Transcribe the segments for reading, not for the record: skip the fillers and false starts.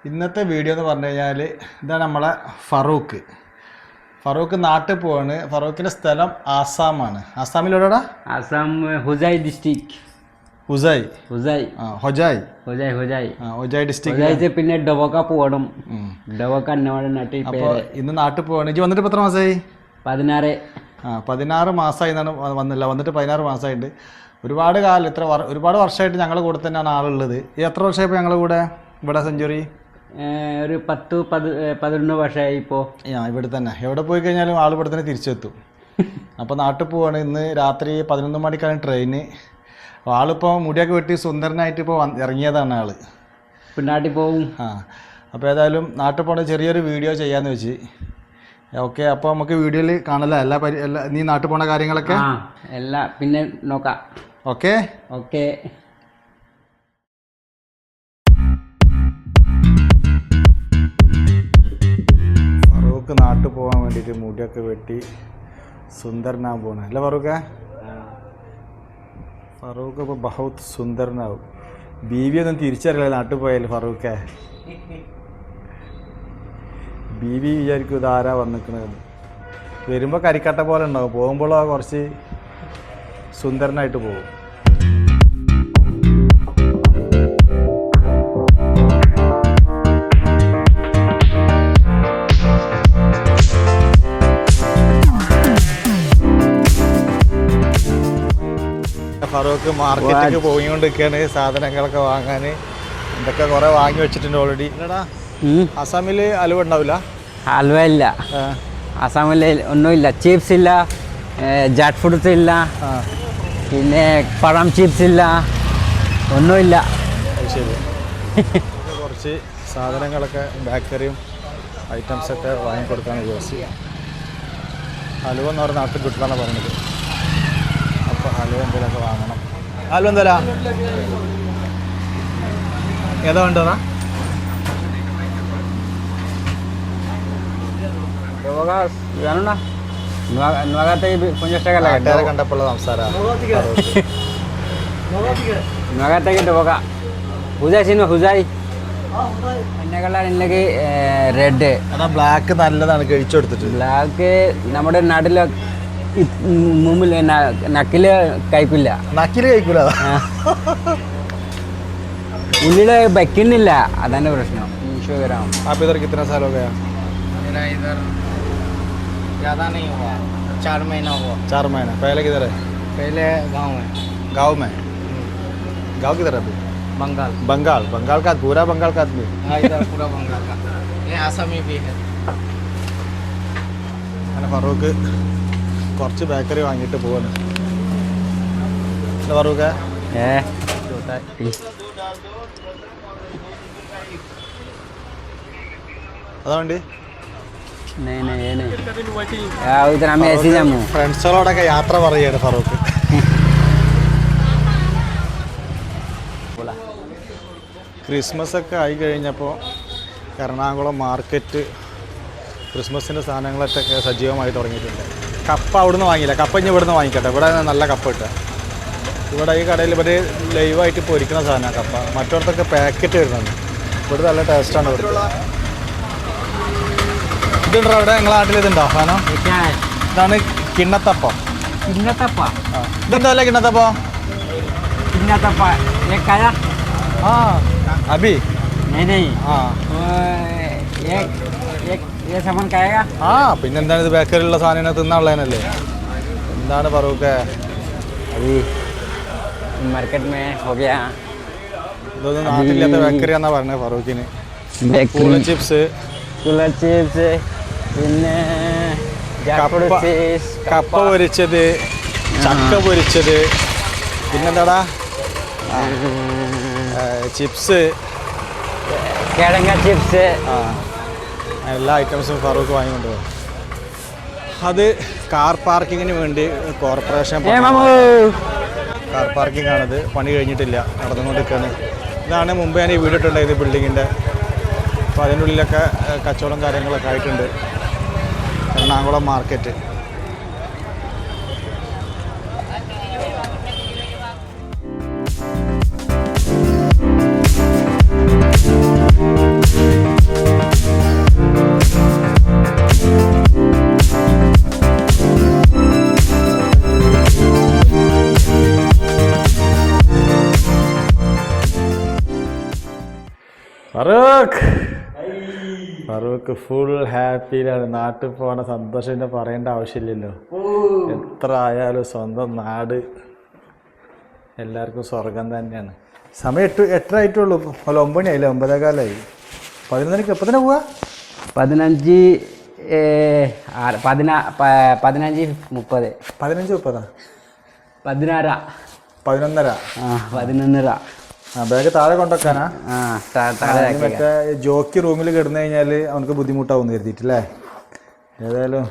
ഇന്നത്തെ വീഡിയോ എന്ന് പറഞ്ഞു കഴിഞ്ഞാൽ ഇതാണ് നമ്മളെ ഫറൂഖ് നാട്ടിൽ പോവാണ്. ഫറൂഖിൻ്റെ സ്ഥലം ആസാമാണ്. ആസാമിലെവിടെടാ? ആസാം ഹുജായ് ഡിസ്ട്രിക്ട്. ഹൊജായ് ഡിസ്ട്രിക്ട്. പിന്നെ ഡവോക്ക പോകണം. ഡവോക്ക നാട്ടിൽ. അപ്പോൾ ഇന്ന് നാട്ടിൽ പോവാണ്. ഇജ്ജ് വന്നിട്ട് എത്ര മാസമായി? 16. 16 മാസമായി എന്നാണ് വന്നിട്ട് 16 മാസമായിട്ട്. ഒരുപാട് കാലം ഒരുപാട് വർഷമായിട്ട് ഞങ്ങളുടെ കൂടെ തന്നെയാണ് ആളുള്ളത്. എത്ര വർഷമായിപ്പോൾ ഞങ്ങളുടെ കൂടെ ഇവിടെ സെഞ്ചുറി? ഒരു 10-11 വർഷമായി ഇപ്പോൾ. ഇവിടെ തന്നെ എവിടെ പോയി കഴിഞ്ഞാലും ആൾ ഇവിടെ തന്നെ തിരിച്ചെത്തും. അപ്പോൾ നാട്ടിൽ പോവാണ്. ഇന്ന് രാത്രി 11 മണിക്കാണ് ട്രെയിന്. ആളിപ്പോൾ മുടിയൊക്കെ വെട്ടി സുന്ദരനായിട്ട് ഇപ്പോൾ ഇറങ്ങിയതാണ് ആള്. നാട്ടിൽ പോവും. അപ്പോൾ ഏതായാലും നാട്ടിൽ പോകണ ചെറിയൊരു വീഡിയോ ചെയ്യാമെന്ന് വെച്ച്. ഓക്കെ, അപ്പോൾ നമുക്ക് വീഡിയോയിൽ കാണല്ലോ എല്ലാ നീ നാട്ടിൽ പോണ കാര്യങ്ങളൊക്കെ എല്ലാം പിന്നെ നോക്കാം. ഓക്കെ. ഫറൂഖ് നാട്ടിൽ പോകാൻ വേണ്ടിയിട്ട് മുടിയൊക്കെ വെട്ടി സുന്ദരനാകാൻ പോകണം അല്ലേ ഫറൂഖ്? ഫറൂഖ് ഇപ്പോൾ ബഹുത് സുന്ദരനാവും. ബീവി ഒന്നും തിരിച്ചറിയില്ല നാട്ടിൽ പോയാൽ ഫറൂഖ്. ബീവി വിചാരിക്കും ഇതാരാ വന്നിക്കണത്. വരുമ്പോൾ കരിക്കട്ട പോലെ ഉണ്ടാവും, പോകുമ്പോഴോ കുറച്ച് സുന്ദരനായിട്ട് പോകും. ഫറൂഖ് മാർക്കറ്റിലേക്ക് പോയിക്കൊണ്ടിരിക്കുകയാണ് സാധനങ്ങളൊക്കെ വാങ്ങാൻ. എന്തൊക്കെ കുറേ വാങ്ങി വെച്ചിട്ടുണ്ട് ഓൾറെഡി. എന്നടാ ആസാമിൽ ഹലുവ ഉണ്ടാവില്ല? ഹലുവ ഇല്ല ആസാമിൽ, ഒന്നുമില്ല. ചിപ്സ് ഇല്ല, ജാറ്റ് ഫ്രൂട്ട്സ് ഇല്ല, പിന്നെ പഴം ചിപ്സ് ഇല്ല, ഒന്നുമില്ല. ശരി. കുറച്ച് സാധനങ്ങളൊക്കെ ബേക്കറിയും ഐറ്റംസൊക്കെ വാങ്ങിക്കൊടുക്കാൻ വിചാരിച്ചു. ഹലുവ എന്ന് പറഞ്ഞ നാട്ടിൽ കിട്ടണമെന്നാണ് പറഞ്ഞത്. അപ്പോൾ ഹലുവ എന്തെങ്കിലുമൊക്കെ വാങ്ങണം. ഹലുവ എന്തല്ല ഏതാ വേണ്ടതാ? കണ്ടപ്പോൾ സംസാരം റെഡ്. ബ്ലാക്ക് നല്ലതാണ്, കഴിച്ചെടുത്തിട്ട്. ബ്ലാക്ക് നമ്മുടെ നാട്ടില് മുമ്പിൽ നക്കില് കഴിക്കില്ല. ഉള്ളില് വെക്കുന്നില്ല, അതാണ് പ്രശ്നം. आप इधर कितना साल हो गया? मेरा इधर ज़्यादा नहीं हुआ, 4 महीना हुआ। 4 महीना। पहले किधर है? पहले गांव में। गांव किधर है अभी? बंगाल का पूरा बंगाल का आदमी? हाँ, इधर पूरा बंगाल का। ये आसामी भी है। അങ്ങനെ ഫറൂഖ് കുറച്ച് ബേക്കറി വാങ്ങിയിട്ട് പോവാണ്. ഫറൂഖ് അതുകൊണ്ട് ഫ്രണ്ട്സുകളോടൊക്കെ യാത്ര പറയുകയാണ് ഫറൂഖ്. ക്രിസ്മസ് ഒക്കെ ആയി കഴിഞ്ഞപ്പോൾ എറണാകുളം മാർക്കറ്റ് ക്രിസ്മസിൻ്റെ സാധനങ്ങളൊക്കെ സജീവമായി തുടങ്ങിയിട്ടുണ്ട്. കപ്പ അവിടുന്ന് വാങ്ങിയില്ല, കപ്പ ഇനി ഇവിടുന്ന് വാങ്ങിക്കട്ടെ. ഇവിടെ നല്ല കപ്പ കിട്ടുക. ഇവിടെ ഈ കടയിൽ ഇവർ ലൈവായിട്ട് പൊരിക്കുന്ന സാധനമാണ് കപ്പ. മറ്റിടത്തൊക്കെ പാക്കറ്റ് വരുന്നുണ്ട്. ഇവിടെ നല്ല ടേസ്റ്റാണ് ഇവിടുത്തെ. ഇതുണ്ടോ അവിടെ നിങ്ങളെ നാട്ടിൽ? ഇതുണ്ടോ സാധനം? ഇതാണ് കിണ്ണത്തപ്പം. ഇതെന്താ അല്ലേ കിണ്ണത്തപ്പം? അബി പിന്നെന്താണ് ഇത്? ബേക്കറിയിലുള്ള സാധനം തിന്നാനുള്ളതല്ലേ. എന്താണ് ഫറൂഖ്? ഇതൊന്നും നാട്ടില്ലാത്ത ബേക്കറി എന്നാ പറഞ്ഞത് ഫറൂഖിന്. ചിപ്സ്, പിന്നെ കപ്പ പൊരിച്ചത്, ചക്ക പൊരിച്ചത്, പിന്നെന്താടാ ചിപ്സ്, കിഴങ്ങ ചിപ്സ്, എല്ലാ ഐറ്റംസും ഫറൂഖ് വാങ്ങിക്കൊണ്ട് പോകും. അത് കാർ പാർക്കിങ്ങിന് വേണ്ടി കോർപ്പറേഷൻ കാർ പാർക്കിംഗ് ആണത്. പണി കഴിഞ്ഞിട്ടില്ല, നടന്നുകൊണ്ടിരിക്കുകയാണ്. ഇതാണ് മുമ്പ് ഞാൻ ഈ വീഡിയോ ഇട്ടുണ്ടായത് ബിൽഡിങ്ങിൻ്റെ. അപ്പോൾ അതിൻ്റെ ഉള്ളിലൊക്കെ കച്ചവടം കാര്യങ്ങളൊക്കെ ആയിട്ടുണ്ട്. എറണാകുളം മാർക്കറ്റ്. ഫറൂഖ് ഫുൾ ഹാപ്പിയിലാണ്. നാട്ടിൽ പോകണ സന്തോഷം പറയേണ്ട ആവശ്യമില്ലല്ലോ. എത്ര ആയാലും സ്വന്തം നാട് എല്ലാവർക്കും സ്വർഗം തന്നെയാണ്. സമയം 8 ആയിട്ടുള്ളൂ. അല്ല 9 മണിയായില്ലേ? 9:15 11 എപ്പോൾ തന്നെ പോവാ? 15:30 15:30 11:30 ബാഗ് താഴെ കൊണ്ടുവെക്കാനാ? താഴെ മറ്റേ ജോക്കി റൂമിൽ കിടന്നു കഴിഞ്ഞാൽ അവനക്ക് ബുദ്ധിമുട്ടാവും കരുതിയിട്ടല്ലേ. ഏതായാലും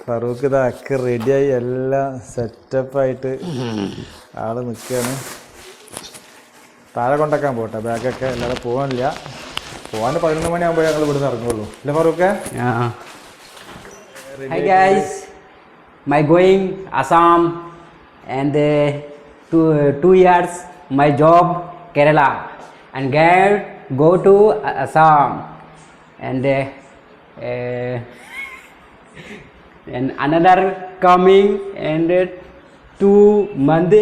ഫറൂഖ് ഇതൊക്കെ റെഡിയായി എല്ലാം സെറ്റപ്പായിട്ട് ആള് നിൽക്കുകയാണ്. താഴെ കൊണ്ടുവെക്കാൻ പോട്ടെ ബാഗൊക്കെ. അല്ലാതെ പോകാനില്ല. പോകാൻ 11 മണിയാകുമ്പോൾ ഞങ്ങൾ ഇവിടുന്ന് ഇറങ്ങുള്ളൂ അല്ലേ Farooq? Hi guys, my going Assam and 2 years my job Kerala and go to Assam and another coming and 2 month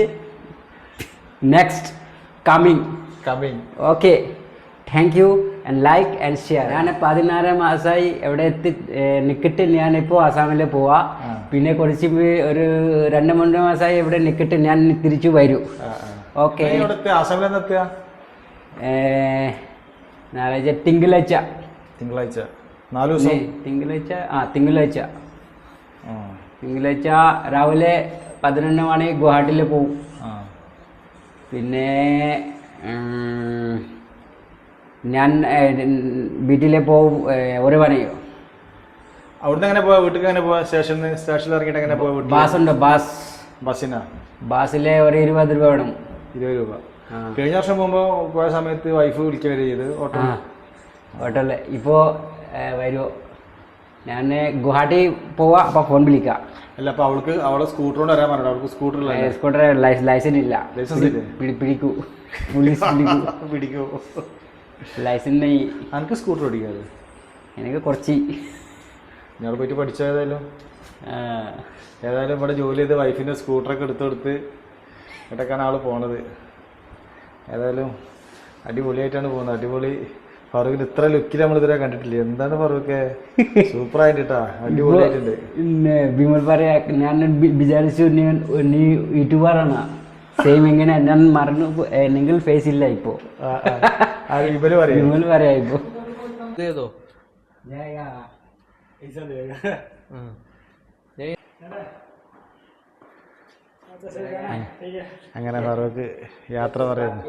next coming. Okay, thank you and like and share. ഞാൻ 16 മാസമായി എവിടെ നിൽക്കിട്ട് ഞാനിപ്പോൾ ആസാമിൽ പോവാ. പിന്നെ കുറച്ച് ഒരു 2-3 മാസമായി ഇവിടെ നിൽക്കിട്ട് ഞാൻ തിരിച്ചു വരൂ. ഓക്കെ, ഞായറാഴ്ച തിങ്കളാഴ്ച 4 ദിവസം തിങ്കളാഴ്ച രാവിലെ 11 മണി ഗുവാഹട്ടിയിൽ പോവും. പിന്നെ ഞാൻ വീട്ടിലെ പോവും 1 മണിയോ. അവിടുന്ന് എങ്ങനെ പോവാ? വീട്ടിൽ എങ്ങനെ പോവാ? സ്റ്റേഷനിൽ ഇറങ്ങിയിട്ട് എങ്ങനെ പോവാ? ബസ്സുണ്ട്. ബസ്സിനാ? ബസ്സിലെ ഒരു 20 രൂപ വേണം. 20 രൂപ. കഴിഞ്ഞ വർഷം പോകുമ്പോൾ പോയ സമയത്ത് വൈഫ് വിളിക്കുക ചെയ്ത് ഓട്ടോയിൽ. ഇപ്പോൾ വരുമോ? ഞാൻ ഗുവാഹട്ടി പോവാ. അപ്പോൾ ഫോൺ വിളിക്കാം. അല്ല, അപ്പോൾ അവളെ സ്കൂട്ടർ കൊണ്ട് വരാൻ പറഞ്ഞു. അവൾക്ക് സ്കൂട്ടർ ലൈസൻസ് ഇല്ല. പിടിക്കൂ, പോലീസ് പിടിക്കൂ. ലൈസൻസ് എനിക്ക് സ്കൂട്ടർ ഓടിക്കാതെ. എനിക്ക് കുറച്ച് ഞങ്ങൾ പോയിട്ട് പഠിച്ചതായാലും ഇവിടെ ജോലി ചെയ്ത് വൈഫിൻ്റെ സ്കൂട്ടറൊക്കെ എടുത്ത് ഇടയ്ക്കാണ് ആൾ പോണത്. ഏതായാലും അടിപൊളിയായിട്ടാണ് പോകുന്നത്. അടിപൊളി. ഫറൂഖിന് ഇത്ര ലുക്കിൽ നമ്മൾ ഇതുവരെ കണ്ടിട്ടില്ല. എന്താണ് ഫറൂഖ്? സൂപ്പറായിട്ടാ, അടിപൊളിയായിട്ടുണ്ട്. വിമൽ പറയാ, ഞാൻ വിചാരിച്ചു നീ യൂട്യൂബറാണ്. സെയിം എങ്ങനെ ഞാൻ മറന്നു. നിങ്ങൾ ഫേസ് ഇല്ല ഇപ്പോ. വിമൽ പറയാ ഇപ്പോ. അങ്ങനെ ഫറൂഖ് യാത്ര പറയുന്നു.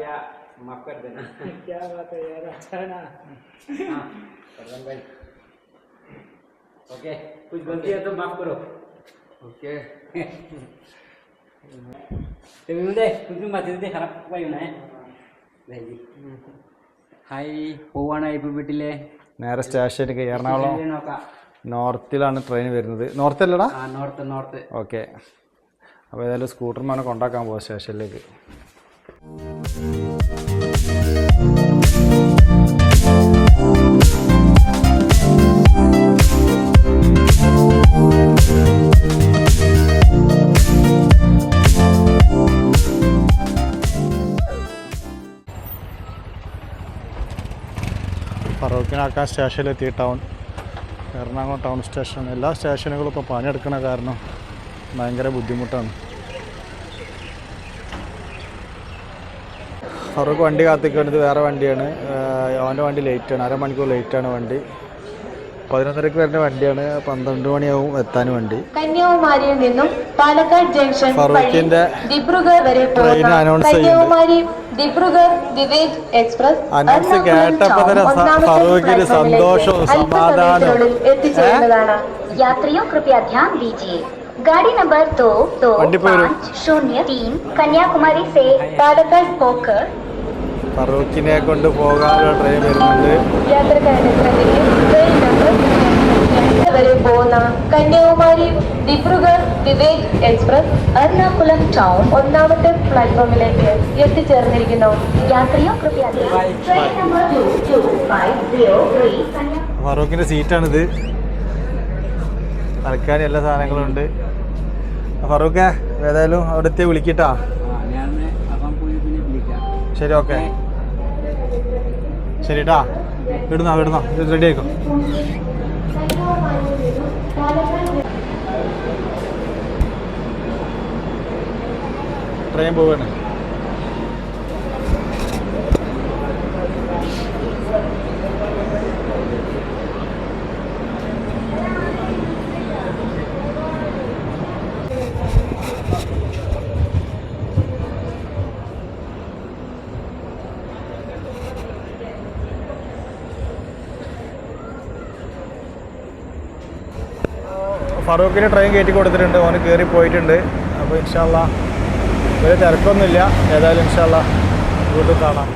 പോവാണ് ഇപ്പൊ വീട്ടിലെ. നേരെ സ്റ്റേഷനിലേക്ക്. എറണാകുളം നോർത്തിലാണ് ട്രെയിൻ വരുന്നത്. നോർത്തല്ലടാ? നോർത്ത്. ഓക്കെ. അപ്പോൾ ഏതായാലും സ്കൂട്ടർമാനെ കൊണ്ടാക്കാൻ പോവാം സ്റ്റേഷനിലേക്ക്. ഫറൂഖിനാക്കാൻ സ്റ്റേഷനിലെത്തി. Ernakulam town station. എല്ലാ സ്റ്റേഷനുകളും ഇപ്പോൾ പണിയെടുക്കണ കാരണം ഭയങ്കര ബുദ്ധിമുട്ടാണ്. ഫറൂഖ് വണ്ടി കാത്തിക്കുന്നത് വേറെ വണ്ടിയാണ്. അവൻ്റെ വണ്ടി ലേറ്റാണ്. 1/2 മണിക്കൂർ ലേറ്റാണ് വണ്ടി. 11:30 വരുന്ന വണ്ടിയാണ്. 12 മണിയാവും എത്താൻ വണ്ടി. കന്യാകുമാരിയിൽ നിന്നും പാലക്കാട് ജംഗ്ഷൻ ഫറൂഖിന്റെ ദിബ്രുഗർ വരെ train announce Kanyakumari Dibrugarh Vivek express announce കേട്ടപ്പോൾ തന്നെ ഫറൂഖിന് സന്തോഷവും സമാധാനവും. എത്തിച്ചേരുന്നതാണ്. യാത്രിയോ കൃപയാ ധ്യാൻ ദീജിയേ. गाड़ी नंबर 22503 कन्याकुमारी से पालक्काड होकर ഫറൂഖിനെ കൊണ്ട് പോകാനുള്ള ട്രെയിൻ വരുന്നുണ്ട്. യാത്രക്കാരുടെ ശ്രദ്ധയ്ക്ക് ട്രെയിൻ നമ്പർ വരെ പോകുന്ന കന്യാകുമാരി ദിബ്രുഗർ വിവേക് എക്സ്പ്രസ് എറണാകുളം ടൗൺ 1ാമത്തെ പ്ലാറ്റ്ഫോമിലേക്ക് എത്തിച്ചേർന്നിരിക്കുന്നു. യാത്രിയോ കൃപയാ ട്രെയിൻ നമ്പർ 22503 ഫറൂഖിന്റെ സീറ്റാണിത്. തൽക്കാലം എല്ലാ സാധനങ്ങളും ഉണ്ട്. ഫറൂഖ് ഏതായാലും അവിടെ എത്തി വിളിക്കട്ടാ. ശരി, ഓക്കെ. ശരി കേട്ടാ, വിടുന്ന റെഡി ആയിക്കോ. ട്രെയിൻ പോവാണ്. ഫറൂഖിന് ട്രെയിൻ കയറ്റി കൊടുത്തിട്ടുണ്ട്, ഓന് കയറി പോയിട്ടുണ്ട്. അപ്പോൾ ഇൻഷാ അല്ലാഹ് വലിയ തിരക്കൊന്നുമില്ല. ഏതായാലും ഇൻഷാ അല്ലാഹ് വീട്ടിൽ കാണാം.